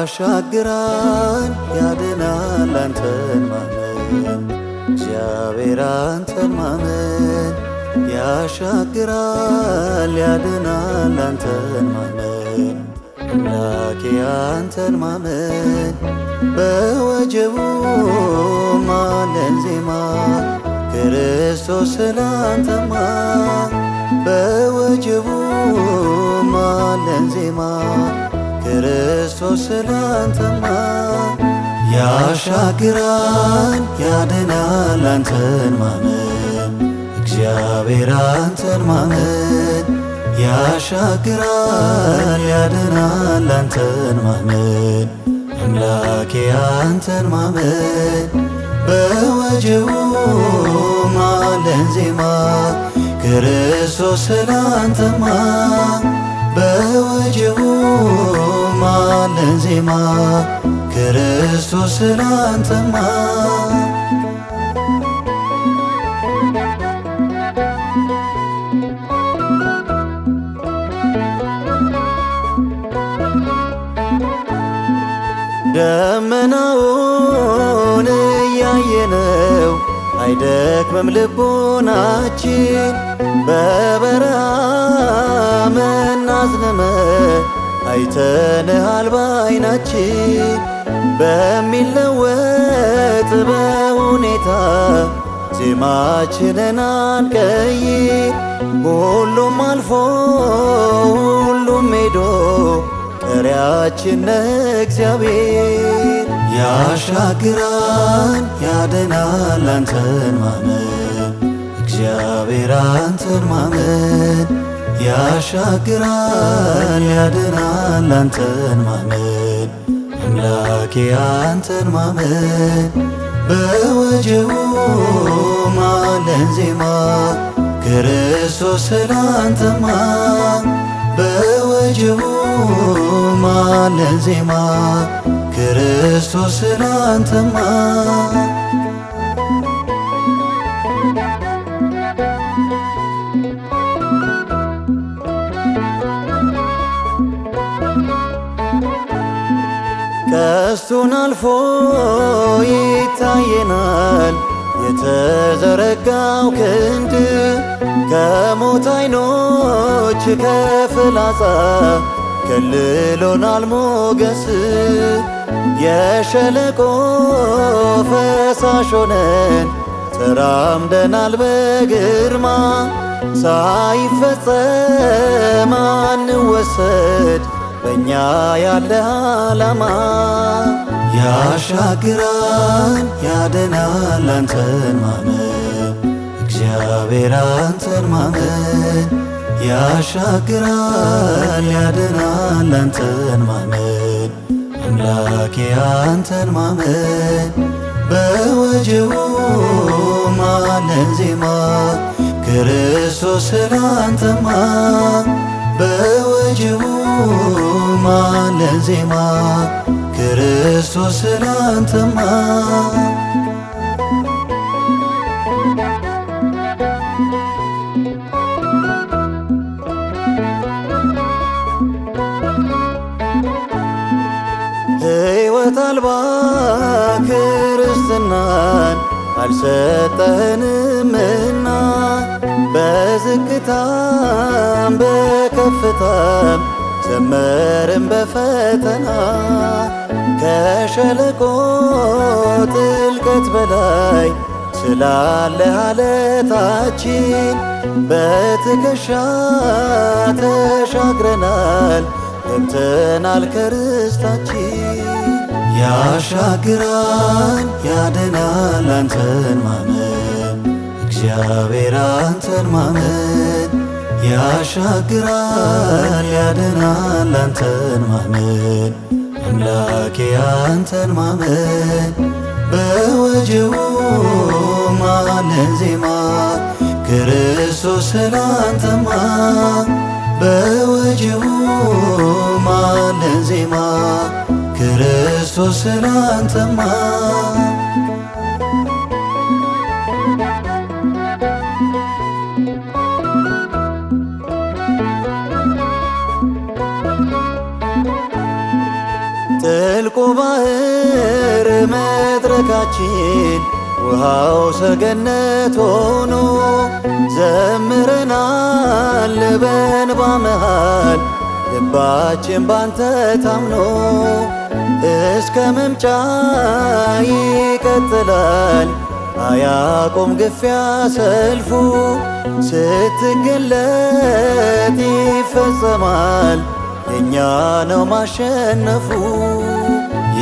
ያሻግራል ያድናል አንተን ማመን እግዚአብሔር አንተን ማመን ያሻግራል ያድናል አንተን ማመን አምላኬ አንተን ማመን በወጀቡ ማለን ዜማ ክርስቶስ ስላንተማ በወጀቡ ማለን ዜማ ክርስቶስ ስላንተማ ያሻግራል ያድናል አንተን ማመን እግዚአብሔር አንተን ማመን ያሻግራል ያድናል አንተን ማመን አምላኬ አንተን ማመን በወጀቡ ማለን ዜማ ክርስቶስ ስላንተማ በወጀቡ ማለን ዜማ ክርስቶስ ስላንተማ ደመናውን እያየነው አይደክምም ልቦናችን በበረሃ መናዝነመ አይተንሃል ባይናችን በሚለወጥ በሁኔታ ዜማችንን አንቀይር ሁሉም አልፎ ሁሉም ሄዶ ቀሪያችን እግዚአብሔር ያሻግራል ያድናል አንተን ማመን እግዚአብሔር አንተን ማመን ያሻግራል ያድናል አንተን ማመን አምላኬ አንተን ማመን በወጀቡ ማለን ዜማ ክርስቶስ ስላንተማ በወጀቡ ማለን ዜማ ክርስቶስ ስላንተማ ቀስቱን አልፎ ይታየናል የተዘረጋው ክንድ ከሞት ዓይኖች ከፍላጻ ከልሎናል ሞገስ የሸለቆ ፈሳሽ ሆነን ተራምደናል በግርማ ሳይፈጸም አንወሰድ በእኛ ያለ ዓላማ ያሻግራል ያድናል አንተን ማመን እግዚአብሔር አንተን ማመን ያሻግራል ያድናል አንተን ማመን አምላኬ አንተን ማመን በወጀቡ ማለን ዜማ ክርስቶስ ስላንተማ በወጀቡ ማለን ዜማ ክርስቶስ ስላንተማ ሕይወት አልባ ክርስትናን አልሰጠህንምና በዝግታም በከፍታም ዘመርን በፈተና ከሸለቆ ጥልቀት በላይ ስላለ አለታችን በትከሻ ተሻግረናል ገብተናል ከርስታችን ያሻግራል ያድናል አንተን ማመን እግዚአብሔር አንተን ማመን ያሻግራል ያድናል አንተን ማመን አምላኬ አንተን ማመን በወጀቡ ማለን ዜማ ክርስቶስ ስላንተማ በወጀቡ ማለን ዜማ ክርስቶስ ስላንተማ ባህር መድረካችን ውሃው ሰገነት ሆኖ ዘምረናል በእንባ መሃል ልባችን ባንተ ታምኖ እስከ መምጫ ይቀጥላል አያቆም ግፊያ ሰልፉ ስትገለጥ ይፈጸማል የእኛ ነው ማሸነፉ።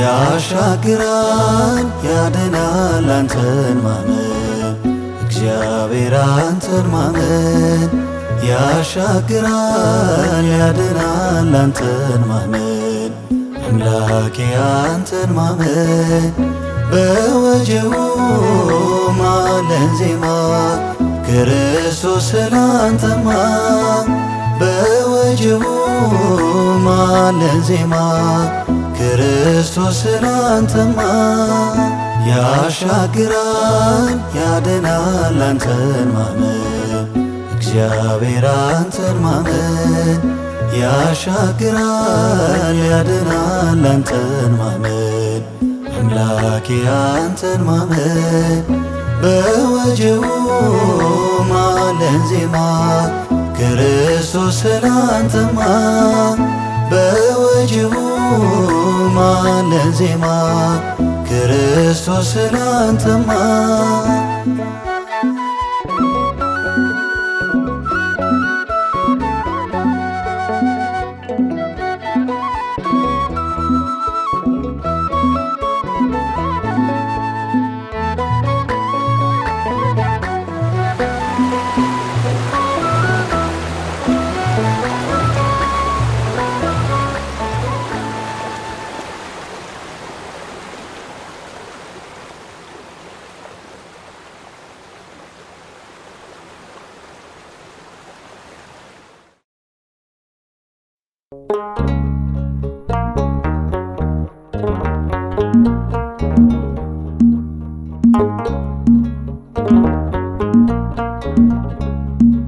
ያሻግራል ያድናል አንተን ማመን እግዚአብሔር አንተን ማመን ያሻግራል ያድናል አንተን ማመን አምላኬ አንተን ማመን በወጀቡ ማለን ዜማ ክርስቶስ ስላንተማ በወጀቡ ማለን ዜማ ክርስቶስ ስላንተማ ያሻግራል ያድናል አንተን ማመን እግዚአብሔር አንተን ማመን ያሻግራል ያድናል አንተን ማመን አምላኬ አንተን ማመን በወጀቡ ማለን ዜማ ክርስቶስ ስላንተማ በወጀቡ ማለን ዜማ ክርስቶስ ስላንተማ